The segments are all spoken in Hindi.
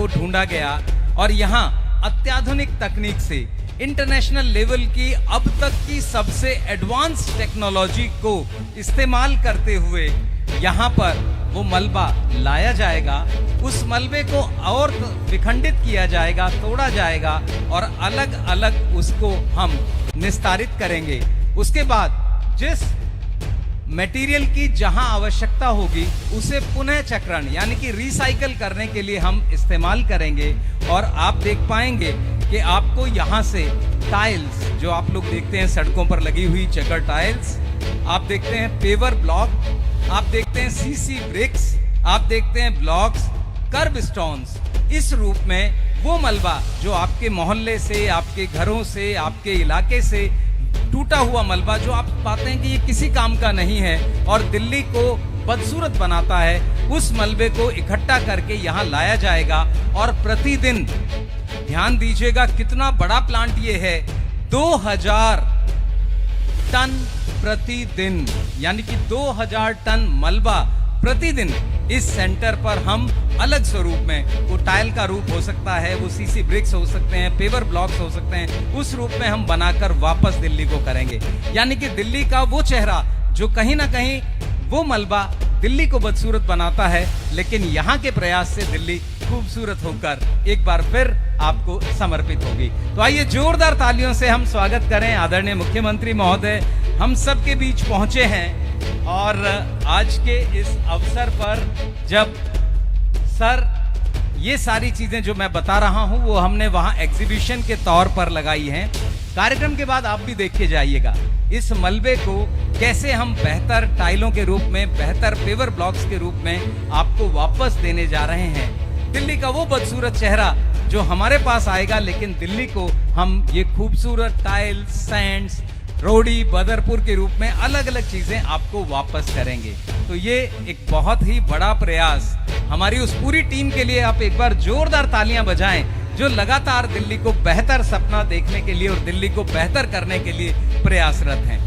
को ढूंढा गया और यहाँ अत्याधुनिक तकनीक से इंटरनेशनल लेवल की अब तक की सबसे एडवांस टेक्नोलॉजी को इस्तेमाल करते हुए यहाँ पर वो मलबा लाया जाएगा। उस मलबे को और विखंडित किया जाएगा, तोड़ा जाएगा और अलग अलग उसको हम निस्तारित करेंगे। उसके बाद जिस मटेरियल की जहां आवश्यकता होगी उसे पुनः चक्रण यानी कि रिसाइकल करने के लिए हम इस्तेमाल करेंगे। और आप देख पाएंगे कि आपको यहां से टाइल्स, जो आप लोग देखते हैं सड़कों पर लगी हुई चेकर टाइल्स, आप देखते हैं पेवर ब्लॉक, आप देखते हैं सीसी ब्रिक्स, आप देखते हैं ब्लॉक्स, कर्ब स्टोन्स, इस रूप में वो मलबा जो आपके मोहल्ले से, आपके घरों से, आपके इलाके से टूटा हुआ मलबा जो आप पाते हैं कि ये किसी काम का नहीं है और दिल्ली को बदसूरत बनाता है, उस मलबे को इकट्ठा करके यहाँ लाया जाएगा। और प्रतिदिन ध्यान दीजिएगा कितना बड़ा प्लांट ये है, 2000 टन प्रतिदिन, यानी कि 2000 टन मलबा प्रतिदिन इस सेंटर पर हम अलग स्वरूप में, वो टाइल का रूप हो सकता है, वो सीसी ब्रिक्स हो सकते हैं, पेवर ब्लॉक्स हो सकते हैं, उस रूप में हम बनाकर वापस दिल्ली को करेंगे। यानी कि दिल्ली का वो चेहरा जो कहीं ना कहीं वो मलबा दिल्ली को बदसूरत बनाता है, लेकिन यहाँ के प्रयास से दिल्ली खूबसूरत होकर एक बार फिर आपको समर्पित होगी। तो आइए जोरदार तालियों से हम स्वागत करें। आदरणीय मुख्यमंत्री महोदय हम सब के बीच पहुंचे हैं और आज के इस अवसर पर जब सर ये सारी चीजें जो मैं बता रहा हूं वो हमने वहां एग्जीबिशन के तौर पर लगाई हैं। कार्यक्रम के बाद आप भी देख के जाइएगा इस मलबे को कैसे हम बेहतर टाइलों के रूप में, बेहतर पेवर ब्लॉक्स के रूप में आपको वापस देने जा रहे हैं। दिल्ली का वो बदसूरत चेहरा जो हमारे पास आएगा, लेकिन दिल्ली को हम ये खूबसूरत टाइल्स, सैंड्स, रोडी, बदरपुर के रूप में अलग अलग चीजें आपको वापस करेंगे। तो ये एक बहुत ही बड़ा प्रयास हमारी उस पूरी टीम के लिए आप एक बार जोरदार तालियां बजाएं, जो लगातार दिल्ली को बेहतर सपना देखने के लिए और दिल्ली को बेहतर करने के लिए प्रयासरत हैं।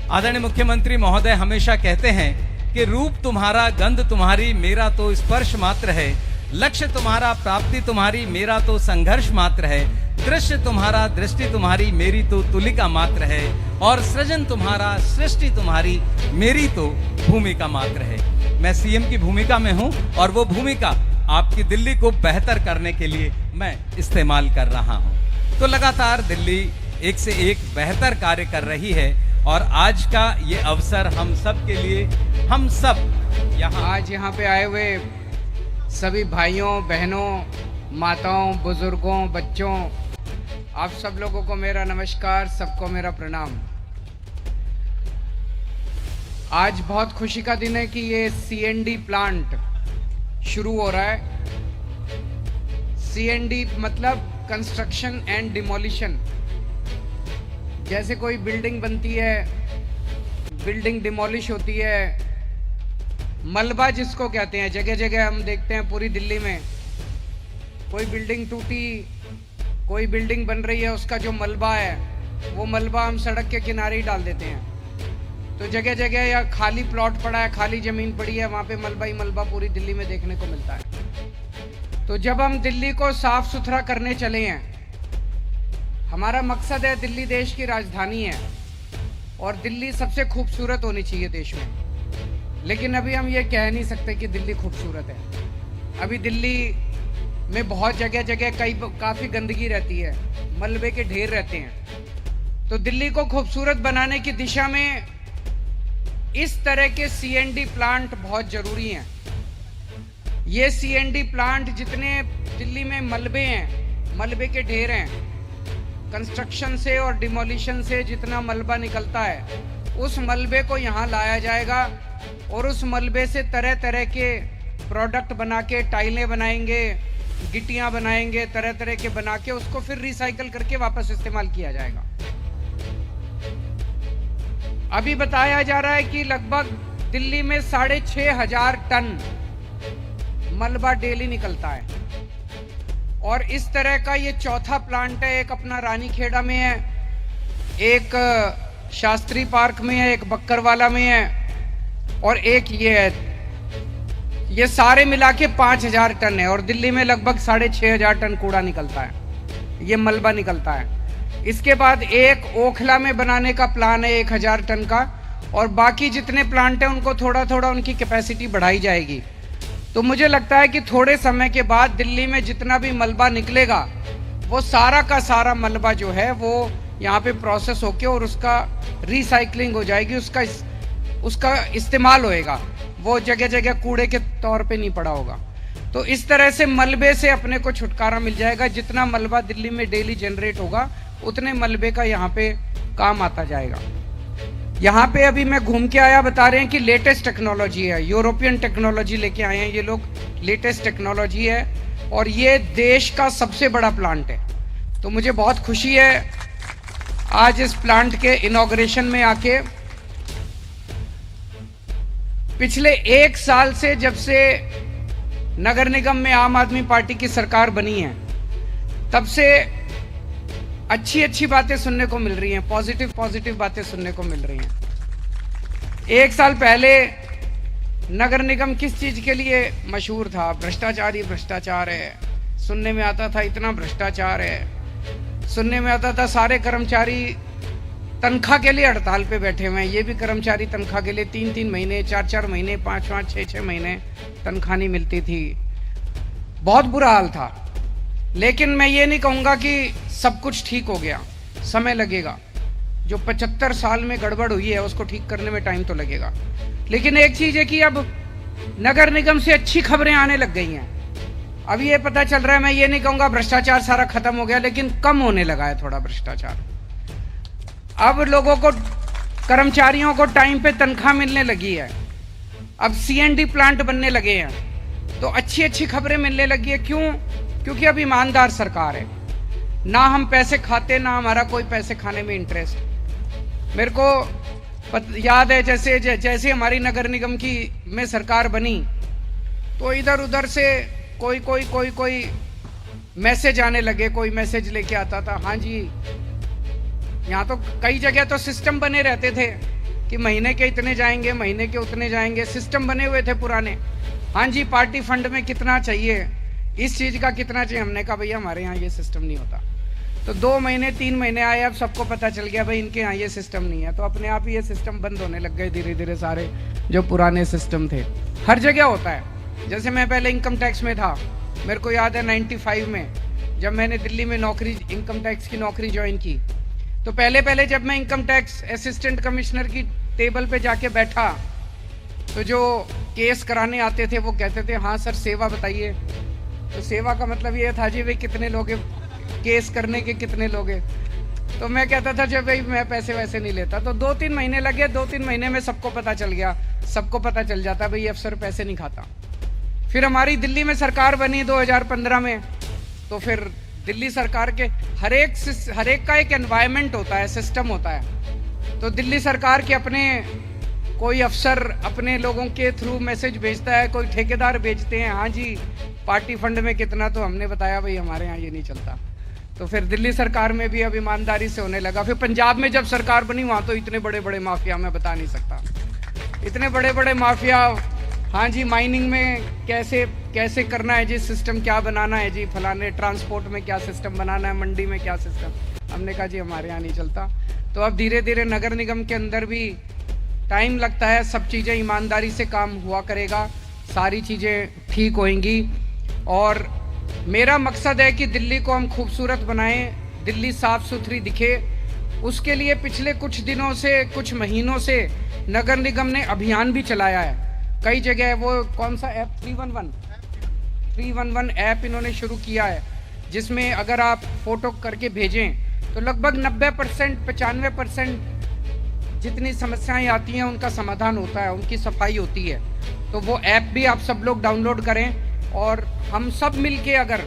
आदरणीय मुख्यमंत्री महोदय हमेशा कहते हैं कि रूप तुम्हारा, गंध तुम्हारी, मेरा तो स्पर्श मात्र है, लक्ष्य तुम्हारा, प्राप्ति तुम्हारी, मेरा तो संघर्ष मात्र है, दृश्य तुम्हारा, दृष्टि तुम्हारी, मेरी तो तुलिका मात्र है, और सृजन तुम्हारा, सृष्टि तुम्हारी, मेरी तो भूमिका मात्र है। मैं सीएम की भूमिका में हूं और वो भूमिका आपकी दिल्ली को बेहतर करने के लिए मैं इस्तेमाल कर रहा हूं। तो लगातार दिल्ली एक से एक बेहतर कार्य कर रही है और आज का ये अवसर हम सब के लिए, हम सब आज यहाँ पे आए हुए सभी भाइयों, बहनों, माताओं, बुजुर्गों, बच्चों, आप सब लोगों को मेरा नमस्कार, सबको मेरा प्रणाम। आज बहुत खुशी का दिन है कि ये सीएनडी प्लांट शुरू हो रहा है। सीएनडी मतलब कंस्ट्रक्शन एंड डिमोलिशन। जैसे कोई बिल्डिंग बनती है, बिल्डिंग डिमोलिश होती है, मलबा जिसको कहते हैं, जगह जगह हम देखते हैं पूरी दिल्ली में कोई बिल्डिंग टूटी, कोई बिल्डिंग बन रही है, उसका जो मलबा है वो मलबा हम सड़क के किनारे ही डाल देते हैं। तो जगह जगह या खाली प्लॉट पड़ा है, खाली जमीन पड़ी है, वहाँ पे मलबा ही मलबा पूरी दिल्ली में देखने को मिलता है। तो जब हम दिल्ली को साफ सुथरा करने चले हैं, हमारा मकसद है, दिल्ली देश की राजधानी है और दिल्ली सबसे खूबसूरत होनी चाहिए देश में। लेकिन अभी हम ये कह नहीं सकते कि दिल्ली खूबसूरत है। अभी दिल्ली में बहुत जगह जगह काफ़ी गंदगी रहती है, मलबे के ढेर रहते हैं। तो दिल्ली को खूबसूरत बनाने की दिशा में इस तरह के सीएनडी प्लांट बहुत ज़रूरी हैं। ये सीएनडी प्लांट जितने दिल्ली में मलबे हैं, मलबे के ढेर हैं, कंस्ट्रक्शन से और डिमोलिशन से जितना मलबा निकलता है, उस मलबे को यहाँ लाया जाएगा और उस मलबे से तरह तरह के प्रोडक्ट बना के, टाइलें बनाएंगे, गिट्टियाँ बनाएंगे, तरह तरह के बना के उसको फिर रिसाइकल करके वापस इस्तेमाल किया जाएगा। अभी बताया जा रहा है कि लगभग दिल्ली में 6,500 टन मलबा डेली निकलता है और इस तरह का ये चौथा प्लांट है। एक अपना रानीखेड़ा में है, एक शास्त्री पार्क में है, एक बक्करवाला में है और एक ये है ये सारे मिला के 5,000 टन है और दिल्ली में लगभग 6,500 टन कूड़ा निकलता है, ये मलबा निकलता है। इसके बाद एक ओखला में बनाने का प्लान है 1,000 टन का, और बाकी जितने प्लांट हैं उनको थोड़ा थोड़ा उनकी कैपेसिटी बढ़ाई जाएगी। तो मुझे लगता है कि थोड़े समय के बाद दिल्ली में जितना भी मलबा निकलेगा वो सारा का सारा मलबा जो है वो यहाँ पे प्रोसेस होके और उसका रिसाइकलिंग हो जाएगी, उसका इस्तेमाल होएगा, वो जगह जगह कूड़े के तौर पे नहीं पड़ा होगा। तो इस तरह से मलबे से अपने को छुटकारा मिल जाएगा। जितना मलबा दिल्ली में डेली जनरेट होगा उतने मलबे का यहाँ पे काम आता जाएगा। यहाँ पे अभी मैं घूम के आया, बता रहे हैं कि लेटेस्ट टेक्नोलॉजी है, यूरोपियन टेक्नोलॉजी लेके आए हैं ये लोग, लेटेस्ट टेक्नोलॉजी है और ये देश का सबसे बड़ा प्लांट है। तो मुझे बहुत खुशी है आज इस प्लांट के इनॉग्रेशन में आके। पिछले 1 साल से जब से नगर निगम में आम आदमी पार्टी की सरकार बनी है तब से अच्छी अच्छी बातें सुनने को मिल रही हैं, पॉजिटिव बातें सुनने को मिल रही हैं। 1 साल पहले नगर निगम किस चीज के लिए मशहूर था? भ्रष्टाचार ही भ्रष्टाचार है, सुनने में आता था इतना भ्रष्टाचार है, सुनने में आता था सारे कर्मचारी तनख्वाह के लिए हड़ताल पे बैठे हुए हैं। ये भी कर्मचारी तनख्वाह के लिए 3-3 महीने, 4-4 महीने, 5-5, 6-6 महीने तनख्वाह नहीं मिलती थी। बहुत बुरा हाल था। लेकिन मैं ये नहीं कहूँगा कि सब कुछ ठीक हो गया, समय लगेगा। जो 75 साल में गड़बड़ हुई है उसको ठीक करने में टाइम तो लगेगा। लेकिन एक चीज़ है कि अब नगर निगम से अच्छी खबरें आने लग गई हैं। अब ये पता चल रहा है, मैं ये नहीं कहूँगा भ्रष्टाचार सारा खत्म हो गया, लेकिन कम होने लगा है थोड़ा भ्रष्टाचार। अब लोगों को, कर्मचारियों को टाइम पे तनख्वाह मिलने लगी है। अब CND प्लांट बनने लगे हैं, तो अच्छी अच्छी खबरें मिलने लगी है। क्यों? क्योंकि अब ईमानदार सरकार है, ना हम पैसे खाते, ना हमारा कोई पैसे खाने में इंटरेस्ट। मेरे को याद है जैसे हमारी नगर निगम की में सरकार बनी तो इधर उधर से कोई मैसेज आने लगे, कोई मैसेज लेके आता था। हाँ जी, यहाँ तो कई जगह तो सिस्टम बने रहते थे कि महीने के इतने जाएंगे, महीने के उतने जाएंगे, सिस्टम बने हुए थे पुराने। हाँ जी, पार्टी फंड में कितना चाहिए, इस चीज़ का कितना चाहिए। हमने कहा भैया हमारे यहाँ ये सिस्टम नहीं होता। तो 2 महीने 3 महीने आए, अब सबको पता चल गया भाई इनके यहाँ ये सिस्टम नहीं है। तो अपने आप ही ये सिस्टम बंद होने लग गए धीरे धीरे सारे जो पुराने सिस्टम थे। हर जगह होता है। जैसे मैं पहले इनकम टैक्स में था, मेरे को याद है 95 में जब मैंने दिल्ली में इनकम टैक्स की नौकरी ज्वाइन की, तो पहले जब मैं इनकम टैक्स असिस्टेंट कमिश्नर की टेबल पे जाके बैठा तो जो केस कराने आते थे वो कहते थे हाँ सर सेवा बताइए। तो सेवा का मतलब ये था जी भाई कितने लोग केस करने के, कितने लोग हैं। तो मैं कहता था जब भाई मैं पैसे वैसे नहीं लेता। तो 2-3 महीने लगे, 2-3 महीने में सबको पता चल गया, सबको पता चल जाता भाई अफसर पैसे नहीं खाता। फिर हमारी दिल्ली में सरकार बनी 2015 में, तो फिर दिल्ली सरकार के हर एक का एक एनवायरनमेंट होता है, सिस्टम होता है। तो दिल्ली सरकार के अपने कोई अफसर अपने लोगों के थ्रू मैसेज भेजता है, कोई ठेकेदार भेजते हैं हाँ जी पार्टी फंड में कितना, तो हमने बताया भाई हमारे यहाँ ये नहीं चलता। तो फिर दिल्ली सरकार में भी अब ईमानदारी से होने लगा। फिर पंजाब में जब सरकार बनी वहाँ तो इतने बड़े बड़े माफिया, मैं बता नहीं सकता, इतने बड़े बड़े माफिया। हाँ जी, माइनिंग में कैसे करना है जी, सिस्टम क्या बनाना है जी, फलाने ट्रांसपोर्ट में क्या सिस्टम बनाना है, मंडी में क्या सिस्टम। हमने कहा जी हमारे यहाँ नहीं चलता। तो अब धीरे धीरे नगर निगम के अंदर भी टाइम लगता है, सब चीज़ें ईमानदारी से काम हुआ करेगा, सारी चीज़ें ठीक होएंगी। और मेरा मकसद है कि दिल्ली को हम खूबसूरत बनाएं, दिल्ली साफ़ सुथरी दिखे। उसके लिए पिछले कुछ दिनों से, कुछ महीनों से नगर निगम ने अभियान भी चलाया है कई जगह। वो कौन सा ऐप, 311 ऐप इन्होंने शुरू किया है, जिसमें अगर आप फ़ोटो करके भेजें तो लगभग 90% 95% जितनी समस्याएं आती हैं उनका समाधान होता है, उनकी सफाई होती है। तो वो ऐप भी आप सब लोग डाउनलोड करें और हम सब मिलके, अगर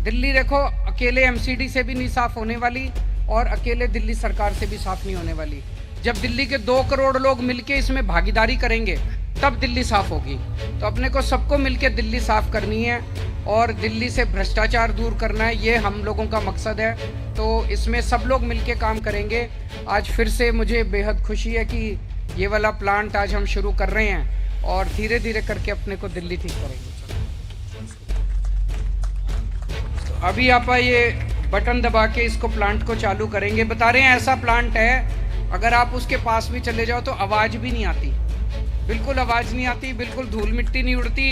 दिल्ली देखो अकेले MCD से भी नहीं साफ़ होने वाली और अकेले दिल्ली सरकार से भी साफ़ नहीं होने वाली। जब दिल्ली के 2 करोड़ लोग मिलके इसमें भागीदारी करेंगे तब दिल्ली साफ़ होगी। तो अपने को सबको मिलके दिल्ली साफ़ करनी है और दिल्ली से भ्रष्टाचार दूर करना है, ये हम लोगों का मकसद है। तो इसमें सब लोग मिलके काम करेंगे। आज फिर से मुझे बेहद खुशी है कि ये वाला प्लांट आज हम शुरू कर रहे हैं और धीरे धीरे करके अपने को दिल्ली ठीक करेंगे। तो अभी आप ये बटन दबा के इसको प्लांट को चालू करेंगे। बता रहे हैं ऐसा प्लांट है, अगर आप उसके पास भी चले जाओ तो आवाज़ भी नहीं आती, बिल्कुल आवाज़ नहीं आती, बिल्कुल धूल मिट्टी नहीं उड़ती।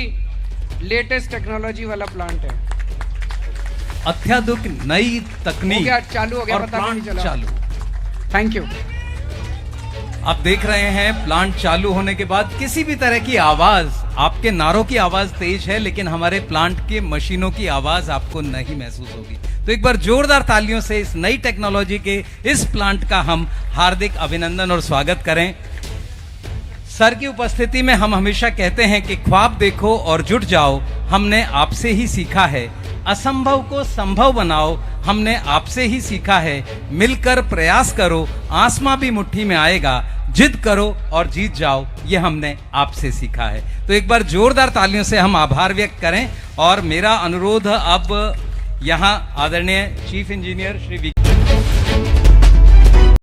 लेटेस्ट टेक्नोलॉजी वाला प्लांट है। अत्याधुनिक नई तकनीक। हो गया, चालू हो गया, और पता भी नहीं प्लांट चला। चालू। Thank you. आप देख रहे हैं प्लांट चालू होने के बाद किसी भी तरह की आवाज, आपके नारों की आवाज तेज है, लेकिन हमारे प्लांट के मशीनों की आवाज आपको नहीं महसूस होगी। तो एक बार जोरदार तालियों से इस नई टेक्नोलॉजी के इस प्लांट का हम हार्दिक अभिनंदन और स्वागत करें। सर की उपस्थिति में हम हमेशा कहते हैं कि ख्वाब देखो और जुट जाओ, हमने आपसे ही सीखा है। असंभव को संभव बनाओ, हमने आपसे ही सीखा है। मिलकर प्रयास करो, आसमां भी मुट्ठी में आएगा। जिद करो और जीत जाओ, ये हमने आपसे सीखा है। तो एक बार जोरदार तालियों से हम आभार व्यक्त करें। और मेरा अनुरोध अब यहाँ आदरणीय चीफ इंजीनियर श्री